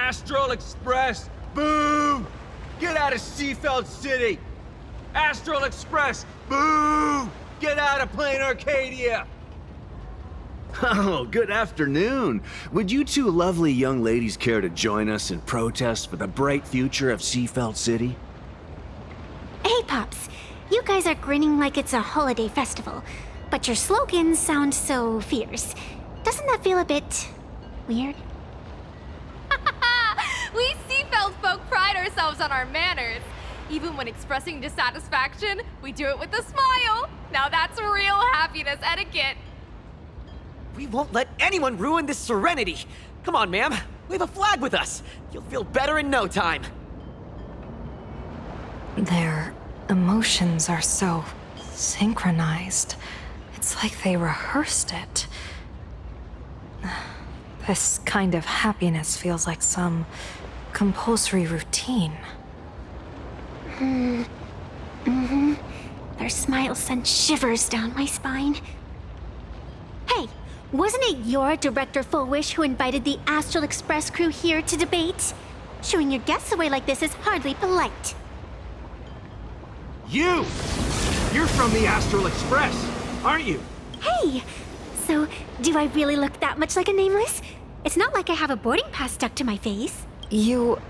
Astral Express! Boo! Get out of Seafeld City! Astral Express! Boo! Get out of Plain Arcadia! Oh, good afternoon. Would you two lovely young ladies care to join us in protest for the bright future of Seafeld City? Hey, Pops. You guys are grinning like it's a holiday festival, but your slogans sound so fierce. Doesn't that feel a bit weird? We Seafeld folk pride ourselves on our manners. Even when expressing dissatisfaction, we do it with a smile. Now that's real happiness etiquette. We won't let anyone ruin this serenity. Come on, ma'am. Wave a flag with us. You'll feel better in no time. Their emotions are so synchronized. It's like they rehearsed it. This kind of happiness feels like some compulsory routine. Their smiles send shivers down my spine. Hey, wasn't it your Director Fullwish who invited the Astral Express crew here to debate? Showing your guests away like this is hardly polite. You! You're from the Astral Express, aren't you? Hey! So, do I really look that much like a nameless? It's not like I have a boarding pass stuck to my face. You...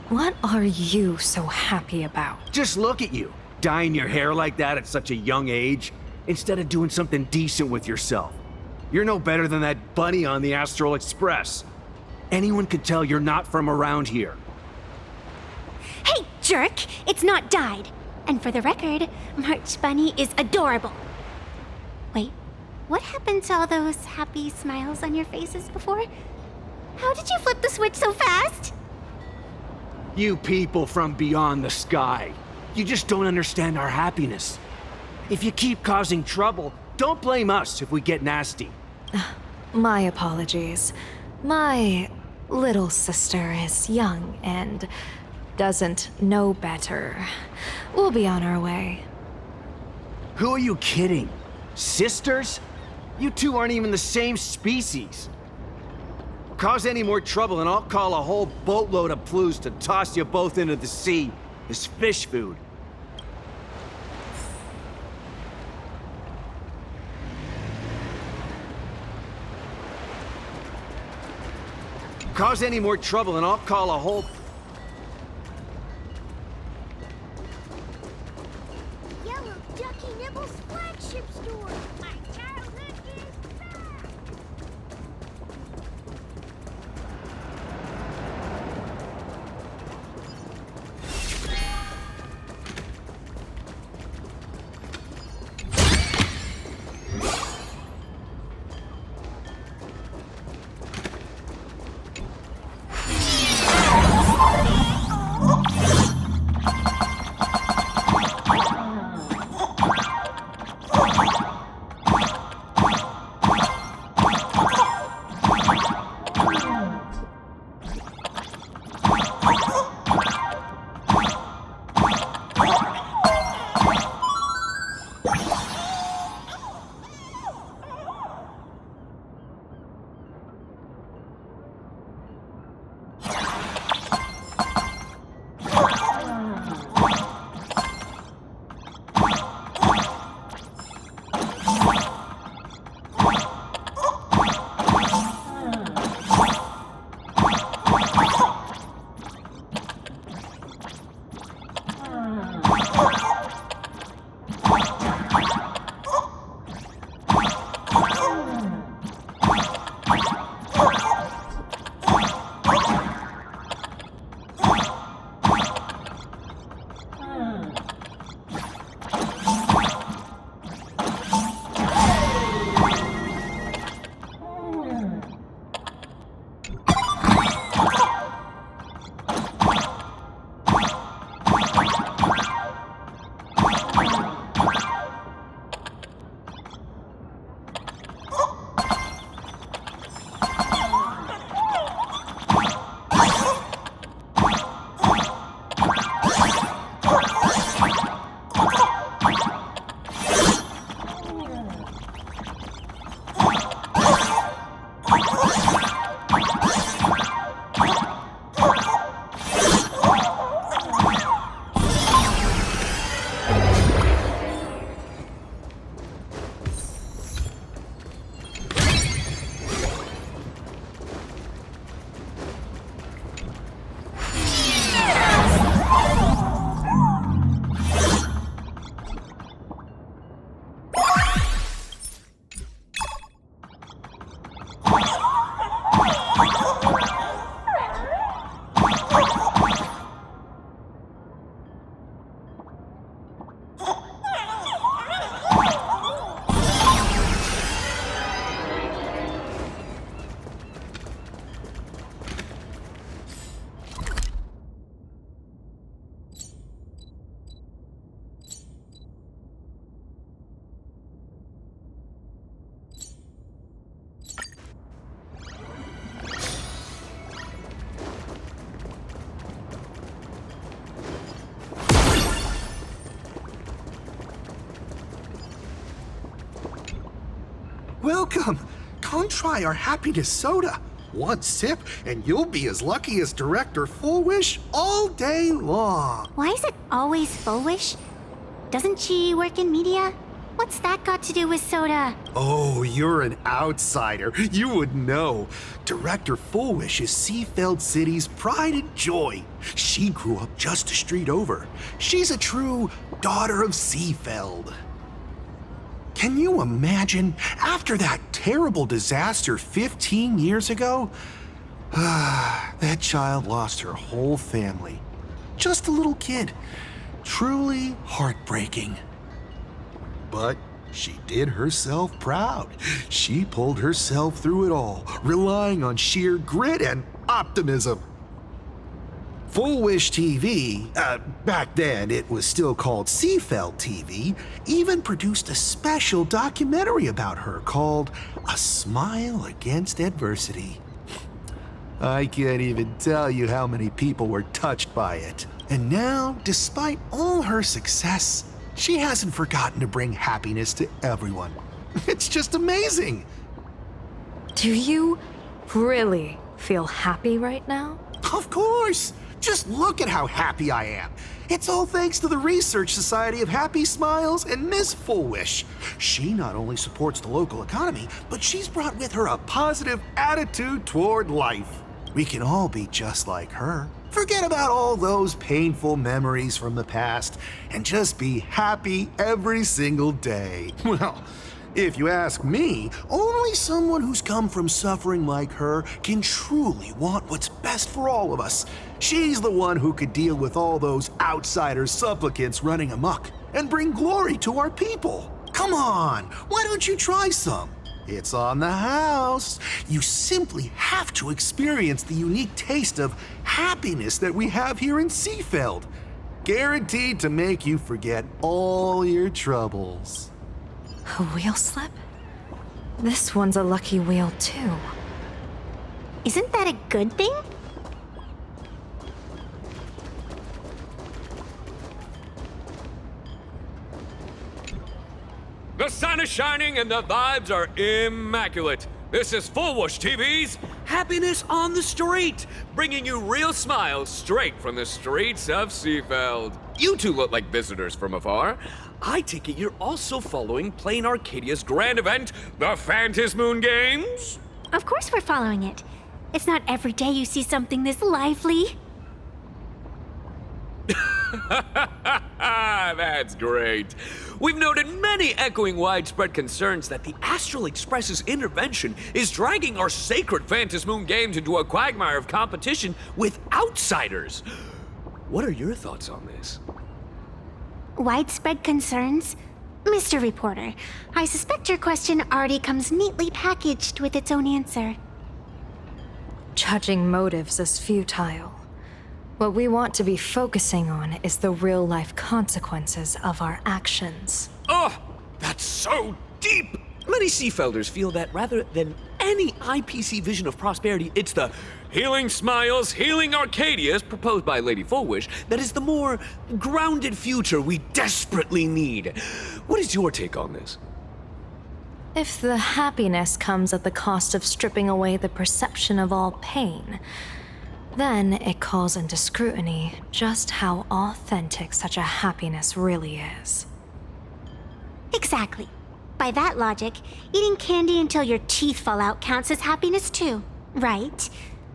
What are you so happy about? Just look at you, dyeing your hair like that at such a young age, instead of doing something decent with yourself. You're no better than that bunny on the Astral Express. Anyone could tell you're not from around here. Hey, jerk! It's not dyed. And for the record, March Bunny is adorable. Wait, what happened to all those happy smiles on your faces before? How did you flip the switch so fast? You people from beyond the sky. You just don't understand our happiness. If you keep causing trouble, don't blame us if we get nasty. My apologies. My little sister is young and doesn't know better. We'll be on our way. Who are you kidding? Sisters? You two aren't even the same species. Cause any more trouble and I'll call a whole boatload of Ploos to toss you both into the sea as fish food. Cause any more trouble and I'll call a whole... Yellow Ducky Nibble's flagship store. My childhood is back. welcome. Come try our happiness soda. One sip, and you'll be as lucky as Director Fullwish all day long. Why is it always Fullwish? Doesn't she work in media? What's that got to do with soda? Oh, you're an outsider. You would know. Director Fullwish is Seafeld City's pride and joy. She grew up just a street over. She's a true daughter of Seafeld. Can you imagine, after that terrible disaster 15 years ago? That child lost her whole family. Just a little kid. Truly heartbreaking. But she did herself proud. She pulled herself through it all, relying on sheer grit and optimism. Full Wish TV, back then it was still called Seafeld TV, even produced a special documentary about her called A Smile Against Adversity. I can't even tell you how many people were touched by it. And now, despite all her success, she hasn't forgotten to bring happiness to everyone. It's just amazing. Do you really feel happy right now? Of course. Just look at how happy I am. It's all thanks to the Research Society of Happy Smiles and Miss Fullwish. She not only supports the local economy, but she's brought with her a positive attitude toward life. We can all be just like her. Forget about all those painful memories from the past and just be happy every single day. Well, if you ask me, only someone who's come from suffering like her can truly want what's best for all of us. She's the one who could deal with all those outsider supplicants running amok and bring glory to our people. Come on, why don't you try some? It's on the house. You simply have to experience the unique taste of happiness that we have here in Seafeld. Guaranteed to make you forget all your troubles. A wheel slip? This one's a lucky wheel, too. Isn't that a good thing? The sun is shining and the vibes are immaculate. This is Full Wish TV's Happiness on the Street, bringing you real smiles straight from the streets of Seafeld. You two look like visitors from afar. I take it you're also following Plain Arcadia's grand event, the Phantasmoon Games? Of course we're following it. It's not every day you see something this lively. That's great. We've noted many echoing widespread concerns that the Astral Express's intervention is dragging our sacred Phantasmoon Games into a quagmire of competition with outsiders. What are your thoughts on this? Widespread concerns? Mr. Reporter, I suspect your question already comes neatly packaged with its own answer. Judging motives is futile. What we want to be focusing on is the real-life consequences of our actions. Oh, that's so deep! Many Seafelders feel that rather than any IPC vision of prosperity, it's the Healing Smiles, Healing Arcadias proposed by Lady Fullwish that is the more grounded future we desperately need. What is your take on this? If the happiness comes at the cost of stripping away the perception of all pain, then it calls into scrutiny just how authentic such a happiness really is. Exactly. By that logic, eating candy until your teeth fall out counts as happiness too, right?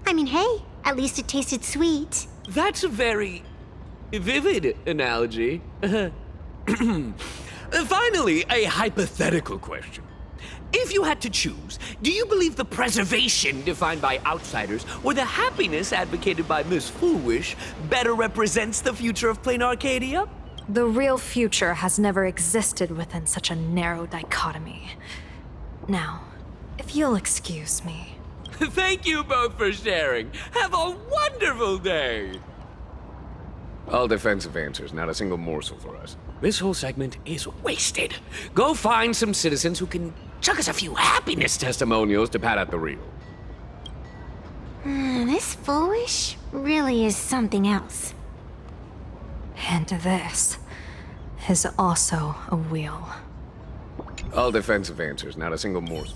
I mean, hey, at least it tasted sweet. That's a very vivid analogy. Finally, a hypothetical question. If you had to choose, do you believe the preservation defined by outsiders or the happiness advocated by Miss Fullwish better represents the future of Plain Arcadia? The real future has never existed within such a narrow dichotomy. Now, if you'll excuse me. Thank you both for sharing. Have a wonderful day. All defensive answers, not a single morsel for us. This whole segment is wasted. Go find some citizens who can chuck us a few happiness testimonials to pad out the reel. This Fullwish really is something else. And this is also a wheel. All defensive answers, not a single morsel.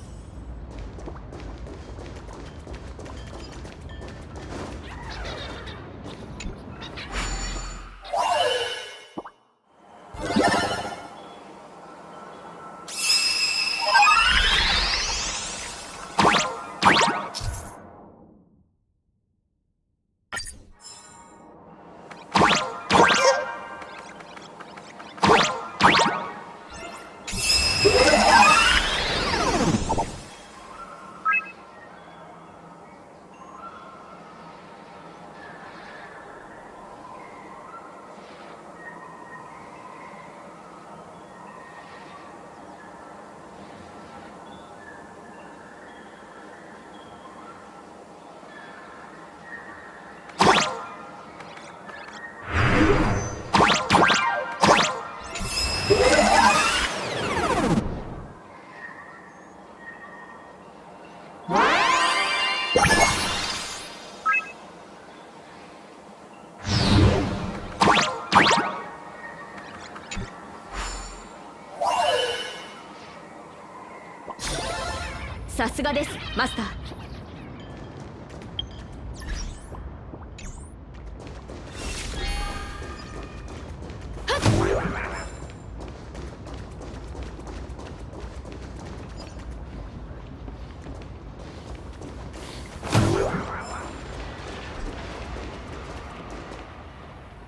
さすがです、マスター。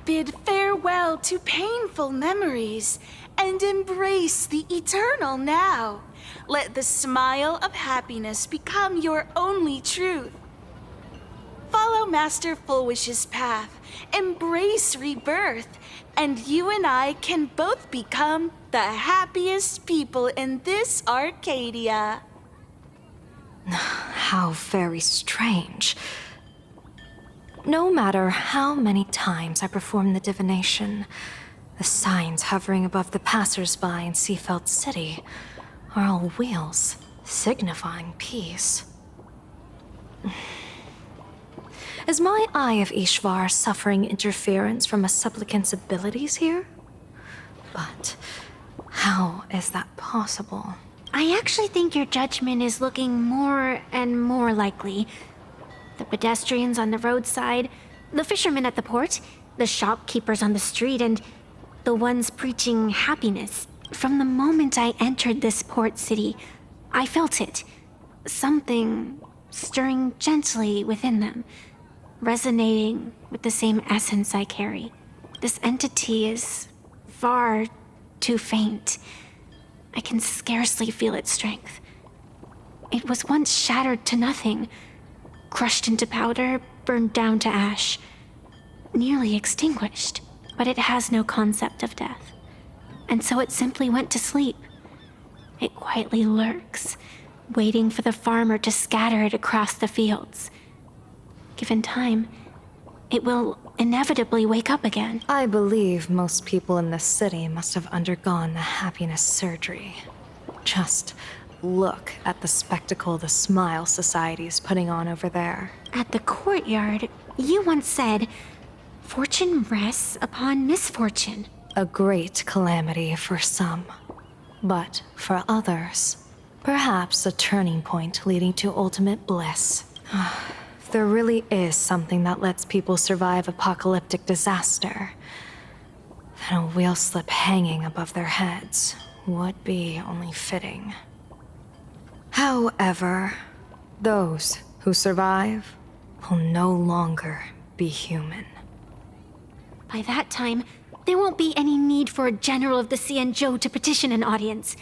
Bid farewell to painful memories and embrace the eternal now. Let the smile of happiness become your only truth. Follow Master Fulwish's path, embrace rebirth, and you and I can both become the happiest people in this Arcadia. How very strange. No matter how many times I perform the divination, the signs hovering above the passers-by in Seafeld City are all wheels, signifying peace. Is my Eye of Ishvar suffering interference from a supplicant's abilities here? But how is that possible? I actually think your judgment is looking more and more likely. The pedestrians on the roadside, the fishermen at the port, the shopkeepers on the street, and the ones preaching happiness. From the moment I entered this port city, I felt it. Something stirring gently within them, resonating with the same essence I carry. This entity is far too faint. I can scarcely feel its strength. It was once shattered to nothing, crushed into powder, burned down to ash, nearly extinguished. But it has no concept of death, and so it simply went to sleep. It quietly lurks, waiting for the farmer to scatter it across the fields. Given time, it will inevitably wake up again. I believe most people in this city must have undergone the happiness surgery. Just look at the spectacle the Smile Society is putting on over there. At the courtyard, you once said, "Fortune rests upon misfortune." A great calamity for some, but for others, perhaps a turning point leading to ultimate bliss. If there really is something that lets people survive apocalyptic disaster, then a wheel slip hanging above their heads would be only fitting. However, those who survive will no longer be human. By that time, there won't be any need for a general of the Cianzhou to petition an audience.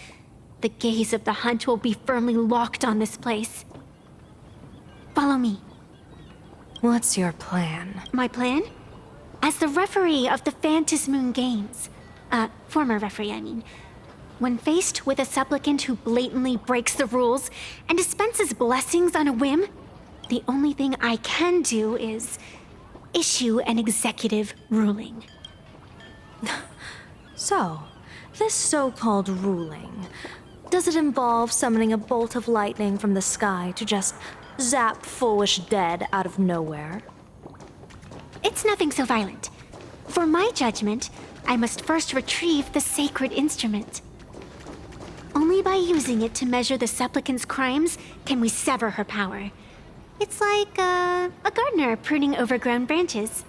The gaze of the hunt will be firmly locked on this place. Follow me. What's your plan? My plan? As the referee of the Phantasmoon Games, former referee, I mean, when faced with a supplicant who blatantly breaks the rules and dispenses blessings on a whim, the only thing I can do is issue an executive ruling. So, this so-called ruling, does it involve summoning a bolt of lightning from the sky to just zap Foolish dead out of nowhere? It's nothing so violent. For my judgment, I must first retrieve the sacred instrument. Only by using it to measure the supplicant's crimes can we sever her power. It's like a gardener pruning overgrown branches.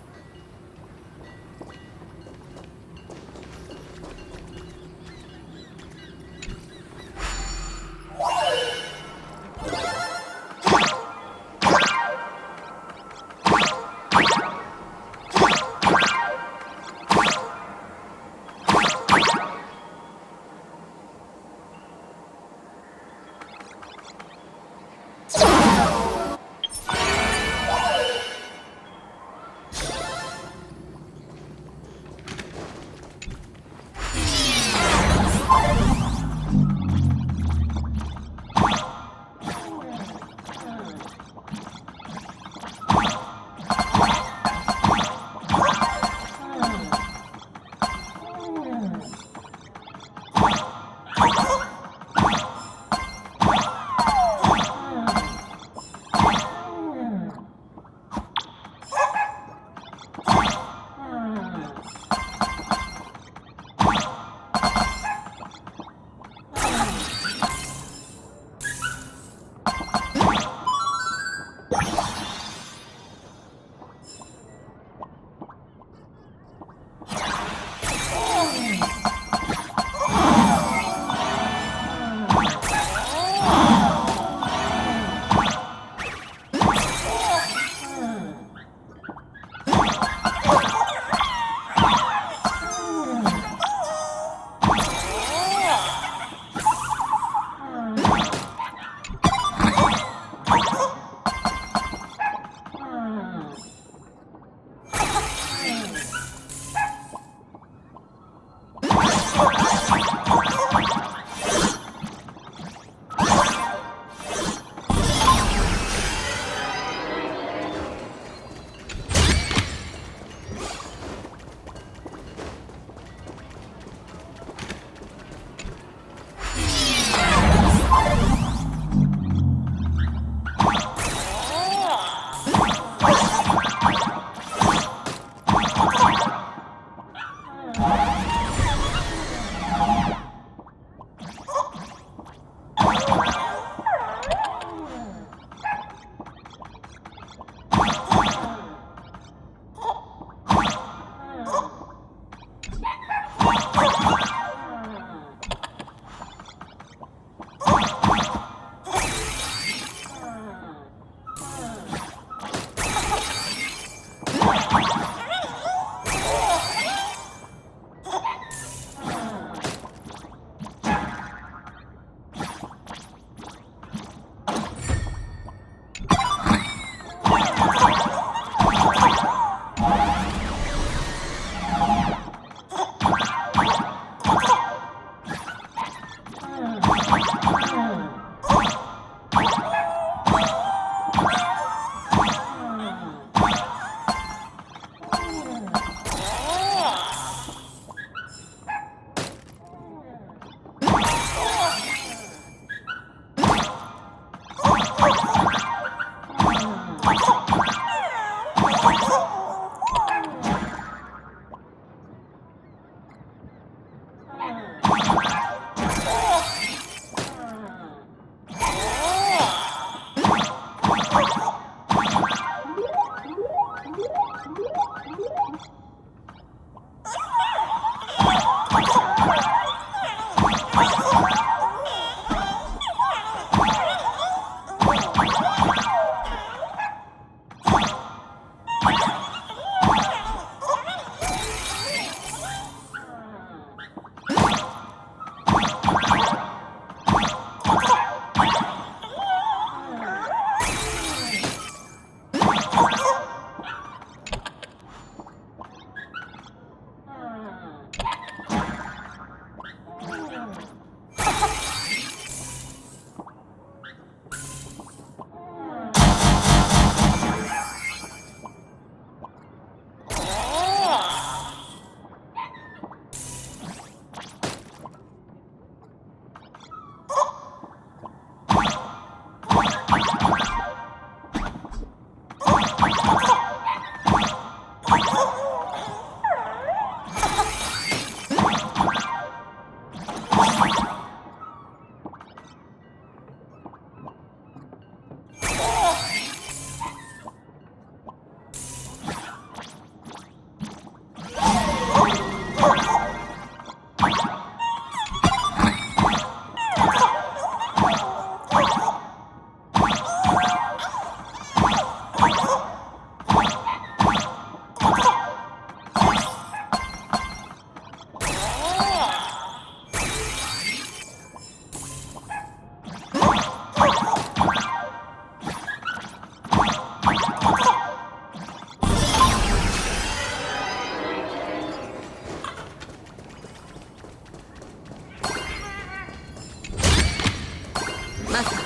マスター、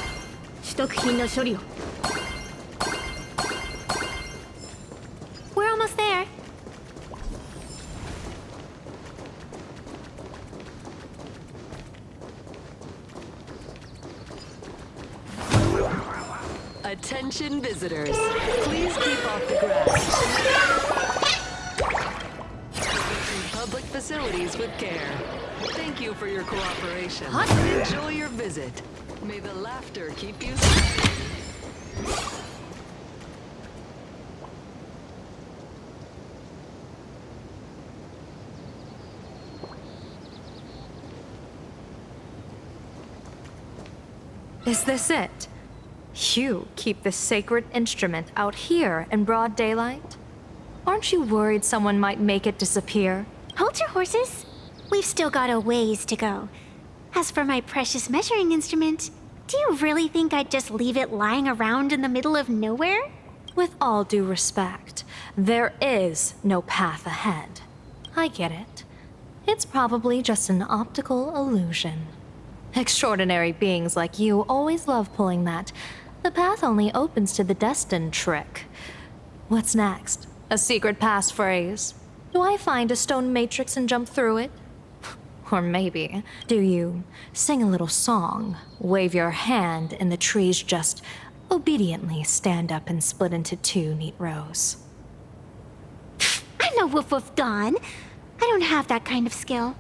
取得品の処理を。 We're almost there. Attention visitors, please keep off the grass. Public facilities with care. Thank you for your cooperation. Enjoy your visit. May the laughter keep you smiling. Is this it? You keep this sacred instrument out here in broad daylight? Aren't you worried someone might make it disappear? Hold your horses. We've still got a ways to go. As for my precious measuring instrument, do you really think I'd just leave it lying around in the middle of nowhere? With all due respect, there is no path ahead. I get it. It's probably just an optical illusion. Extraordinary beings like you always love pulling that "the path only opens to the destined" trick. What's next? A secret passphrase? Do I find a stone matrix and jump through it? Or maybe, do you sing a little song, wave your hand, and the trees just obediently stand up and split into two neat rows? I'm no Woof Woof Dawn. I don't have that kind of skill.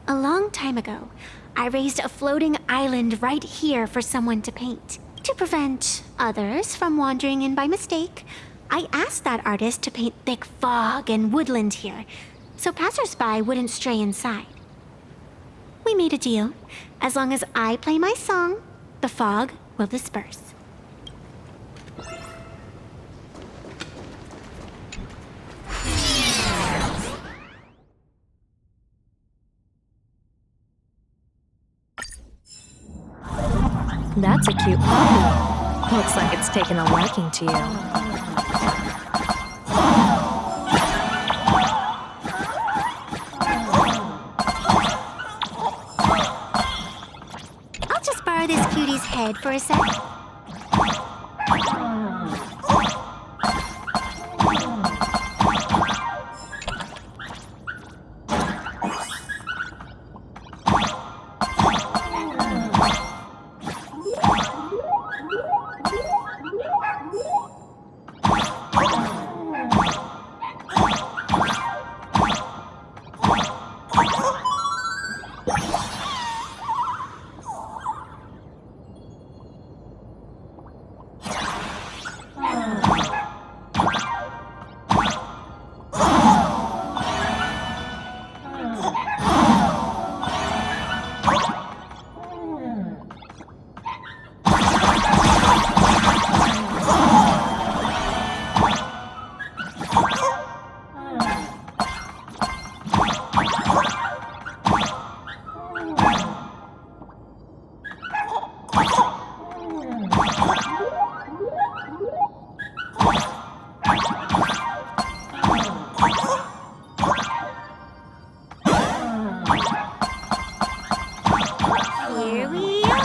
A long time ago, I raised a floating island right here for someone to paint. To prevent others from wandering in by mistake, I asked that artist to paint thick fog and woodland here, so passersby wouldn't stray inside. We made a deal. As long as I play my song, the fog will disperse. That's a cute puppy. Looks like it's taken a liking to you. I'll just borrow this cutie's head for a sec. Here we are.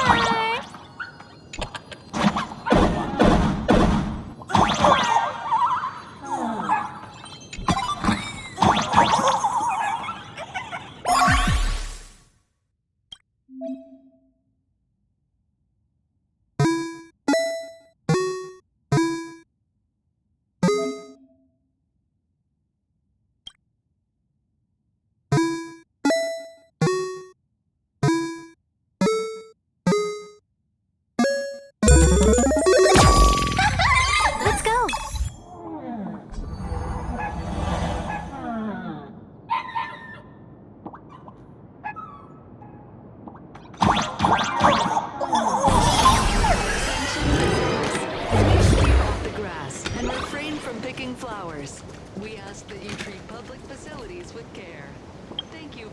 Let's go. Keep off the grass and refrain from picking flowers. We ask that you treat public facilities with care. Thank you.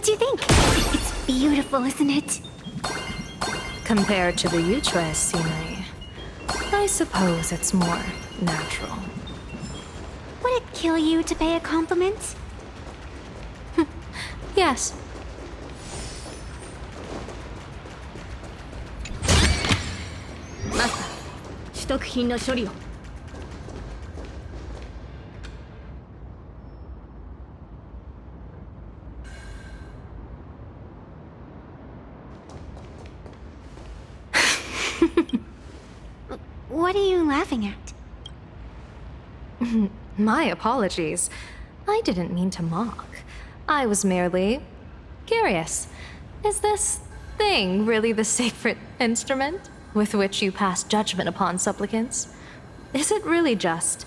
What do you think? It's beautiful, isn't it? Compared to the Yuchue scenery, I suppose it's more natural. Would it kill you to pay a compliment? Yes. Master, 取得品の処理を。What are you laughing at? My apologies. I didn't mean to mock. I was merely curious. Is this thing really the sacred instrument with which you pass judgment upon supplicants? Is it really just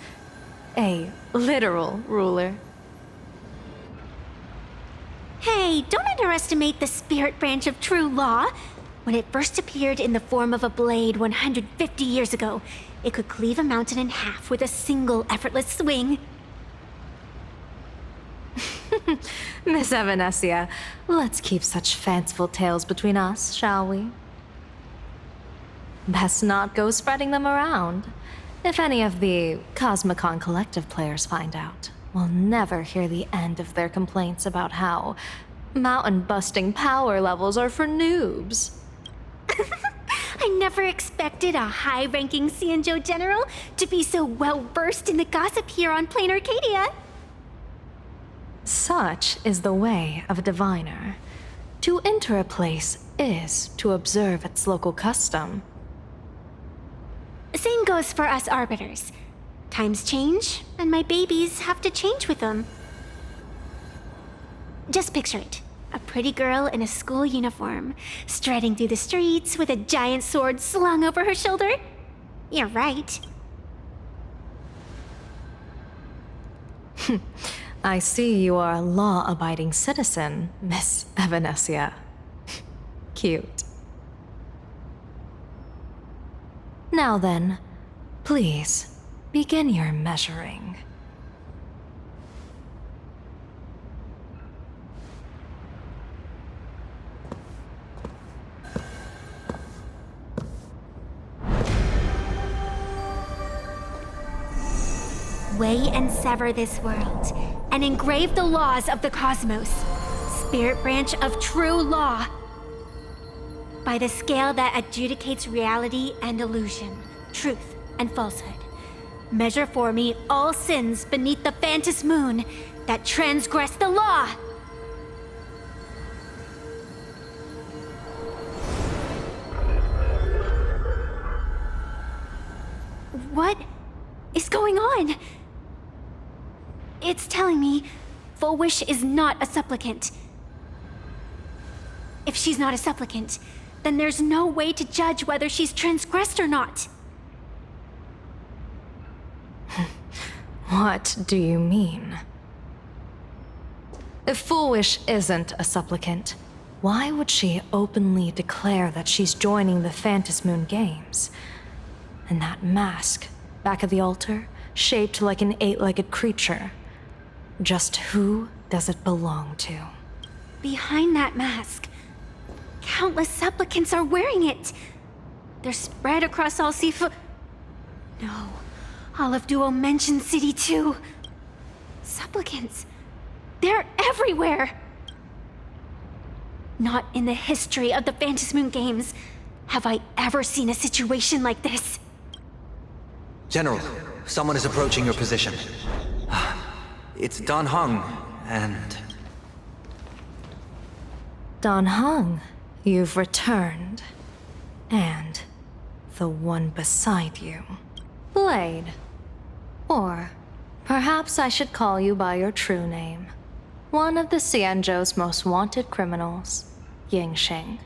a literal ruler? Hey, don't underestimate the spirit branch of true law. When it first appeared in the form of a blade 150 years ago, it could cleave a mountain in half with a single effortless swing. Miss Evanesia, let's keep such fanciful tales between us, shall we? Best not go spreading them around. If any of the Cosmicon Collective players find out, we'll never hear the end of their complaints about how mountain-busting power levels are for noobs. I never expected a high-ranking Xianzhou general to be so well-versed in the gossip here on Plain Arcadia. Such is the way of a diviner. To enter a place is to observe its local custom. Same goes for us arbiters. Times change, and my babies have to change with them. Just picture it. A pretty girl in a school uniform, striding through the streets with a giant sword slung over her shoulder. You're right. I see you are a law-abiding citizen, Miss Evanesia. Cute. Now then, please, begin your measuring. Weigh and sever this world, and engrave the laws of the cosmos. Spirit branch of true law. By the scale that adjudicates reality and illusion, truth and falsehood. Measure for me all sins beneath the Phantom moon that transgress the law. What is going on? It's telling me Full Wish is not a supplicant. If she's not a supplicant, then there's no way to judge whether she's transgressed or not. What do you mean? If Full Wish isn't a supplicant, why would she openly declare that she's joining the Phantom Moon Games? And that mask, back of the altar, shaped like an eight-legged creature. Just who does it belong to? Behind that mask, countless supplicants are wearing it. They're spread across all Sifu. No, all of Duo mentioned City too. Supplicants, they're everywhere. Not in the history of the Phantom Moon Games have I ever seen a situation like this. General, someone is approaching your position. It's Dan Heng, and... Dan Heng, you've returned. And the one beside you. Blade. Or perhaps I should call you by your true name. One of the Xianzhou's most wanted criminals, Yingxing.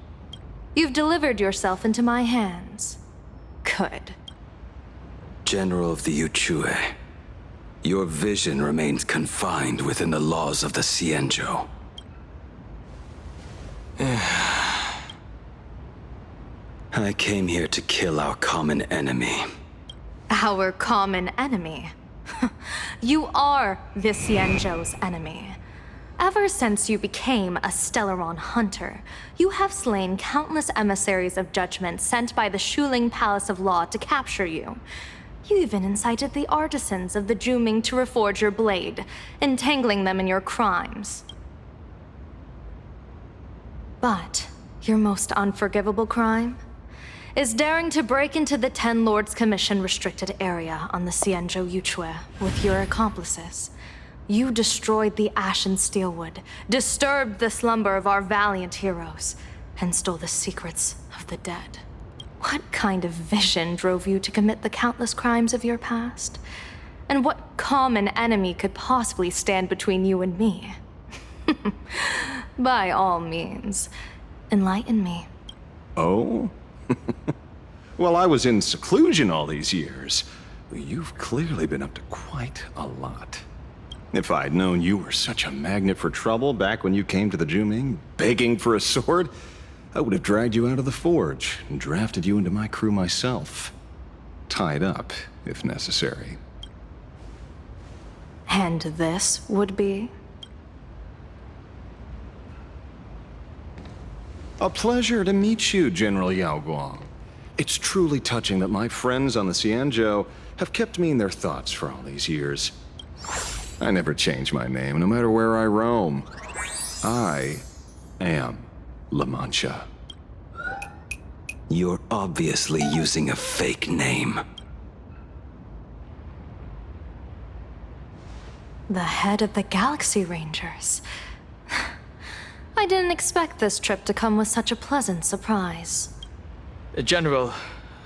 You've delivered yourself into my hands. Good. General of the Yuchue, your vision remains confined within the laws of the Xianzhou. I came here to kill our common enemy. Our common enemy? You are the Xianzhou's enemy. Ever since you became a Stellaron hunter, you have slain countless emissaries of judgment sent by the Shuling Palace of Law to capture you. You even incited the artisans of the Juming to reforge your blade, entangling them in your crimes. But your most unforgivable crime is daring to break into the Ten Lords Commission restricted area on the Xianzhou Yuchue with your accomplices. You destroyed the Ashen Steelwood, disturbed the slumber of our valiant heroes, and stole the secrets of the dead. What kind of vision drove you to commit the countless crimes of your past? And what common enemy could possibly stand between you and me? By all means, enlighten me. Oh? Well, I was in seclusion all these years. You've clearly been up to quite a lot. If I'd known you were such a magnet for trouble back when you came to the Juming, begging for a sword, I would have dragged you out of the forge and drafted you into my crew myself. Tied up, if necessary. And this would be? A pleasure to meet you, General Yao Guang. It's truly touching that my friends on the Xianzhou have kept me in their thoughts for all these years. I never change my name, no matter where I roam. I am La Mancha. You're obviously using a fake name. The head of the Galaxy Rangers. I didn't expect this trip to come with such a pleasant surprise. General,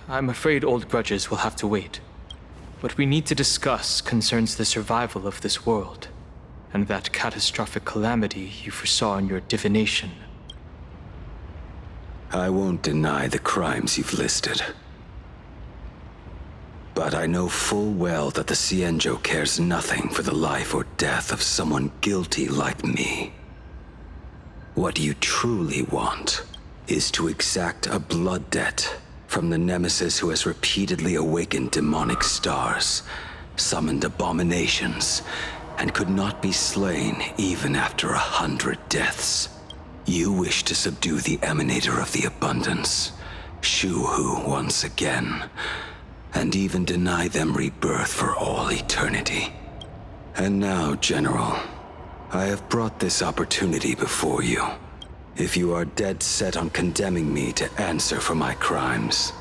I'm afraid old grudges will have to wait. What we need to discuss concerns the survival of this world, and that catastrophic calamity you foresaw in your divination. I won't deny the crimes you've listed. But I know full well that the Xianzhou cares nothing for the life or death of someone guilty like me. What you truly want is to exact a blood debt from the nemesis who has repeatedly awakened demonic stars, summoned abominations, and could not be slain even after 100 deaths. You wish to subdue the Emanator of the Abundance, Shu-Hu once again, and even deny them rebirth for all eternity. And now, General, I have brought this opportunity before you. If you are dead set on condemning me to answer for my crimes,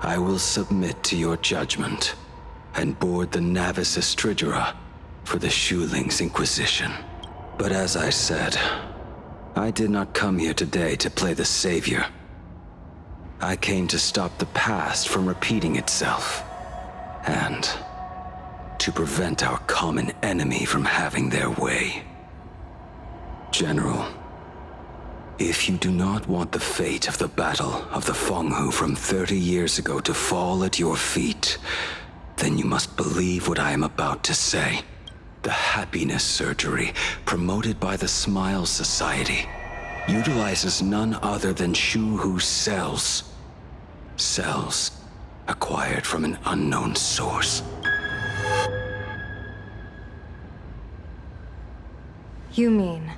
I will submit to your judgment and board the Navis Astridura for the Shuling's Inquisition. But as I said, I did not come here today to play the savior. I came to stop the past from repeating itself, and to prevent our common enemy from having their way. General, if you do not want the fate of the Battle of the Fenghu from 30 years ago to fall at your feet, then you must believe what I am about to say. The happiness surgery, promoted by the Smile Society, utilizes none other than Shu-Hu's cells. Cells acquired from an unknown source. You mean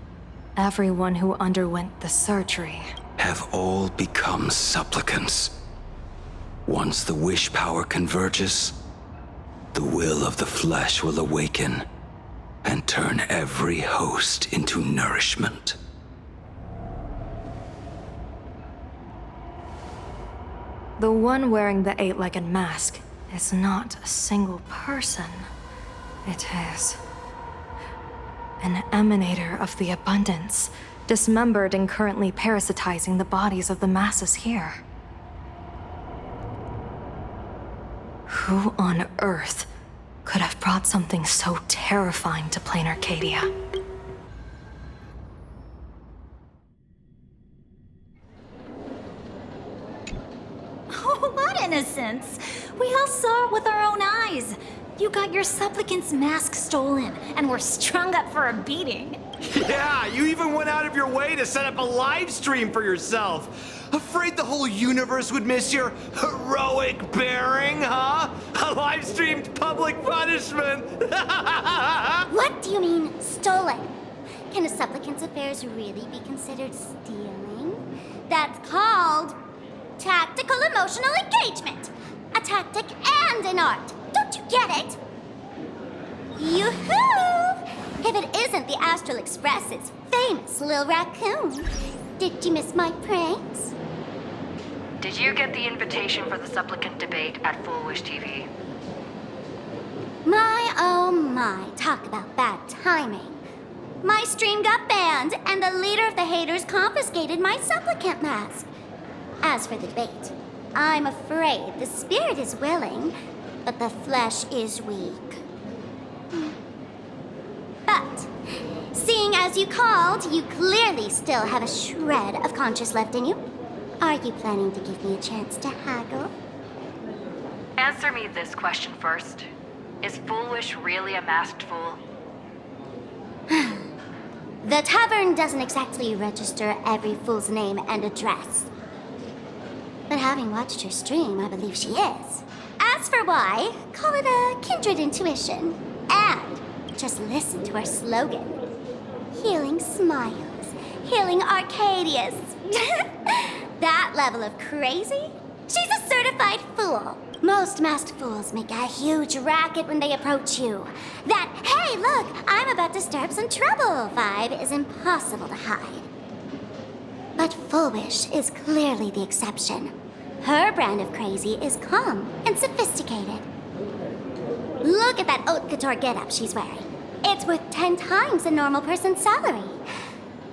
everyone who underwent the surgery have all become supplicants. Once the wish power converges, the will of the flesh will awaken and turn every host into nourishment. The one wearing the eight-legged mask is not a single person. It is an Emanator of the Abundance, dismembered and currently parasitizing the bodies of the masses here. Who on earth could have brought something so terrifying to plain Arcadia? Oh, what innocence! We all saw it with our own eyes. You got your supplicant's mask stolen and were strung up for a beating. Yeah, you even went out of your way to set up a live stream for yourself. Afraid the whole universe would miss your heroic bearing, huh? A live-streamed public punishment! What do you mean, stolen? can a supplicant's affairs really be considered stealing? That's called tactical emotional engagement. A tactic and an art. Don't you get it? Yoo-hoo! If it isn't the Astral Express's famous Lil Raccoon, did you miss my pranks? Did you get the invitation for the supplicant debate at Foolish TV? My, oh my, talk about bad timing. My stream got banned, and the leader of the haters confiscated my supplicant mask. As for the debate, I'm afraid the spirit is willing, but the flesh is weak. But, seeing as you called, you clearly still have a shred of conscience left in you. Are you planning to give me a chance to haggle? Answer me this question first. Is Foolish really a masked fool? The tavern doesn't exactly register every fool's name and address. But having watched her stream, I believe she is. As for why, call it a kindred intuition. And just listen to her slogan. Healing smiles. Healing Arcadius. That level of crazy? She's a certified fool. Most masked fools make a huge racket when they approach you. That, hey, look, I'm about to stir up some trouble vibe is impossible to hide. But Foolish is clearly the exception. Her brand of crazy is calm and sophisticated. Look at that haute couture getup she's wearing. It's worth 10 times a normal person's salary.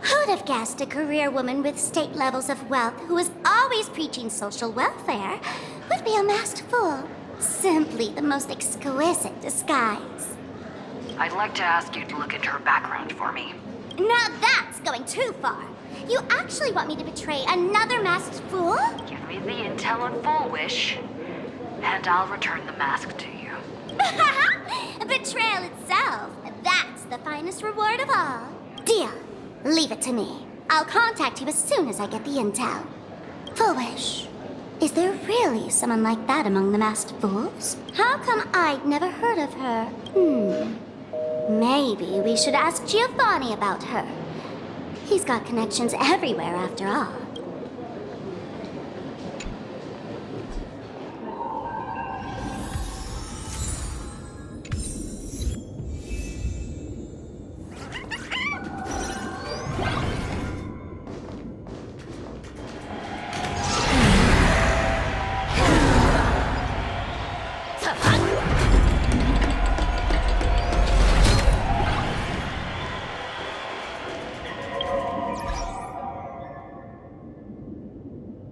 Who'd have guessed a career woman with state levels of wealth who was always preaching social welfare would be a masked fool? Simply the most exquisite disguise. I'd like to ask you to look into her background for me. Now that's going too far. You actually want me to betray another masked fool? Give me the intel on Foolish, and I'll return the mask to you. Betrayal itself. That's the finest reward of all. Deal. Leave it to me. I'll contact you as soon as I get the intel. Foolish. Is there really someone like that among the masked fools? How come I'd never heard of her? Maybe we should ask Giovanni about her. He's got connections everywhere after all.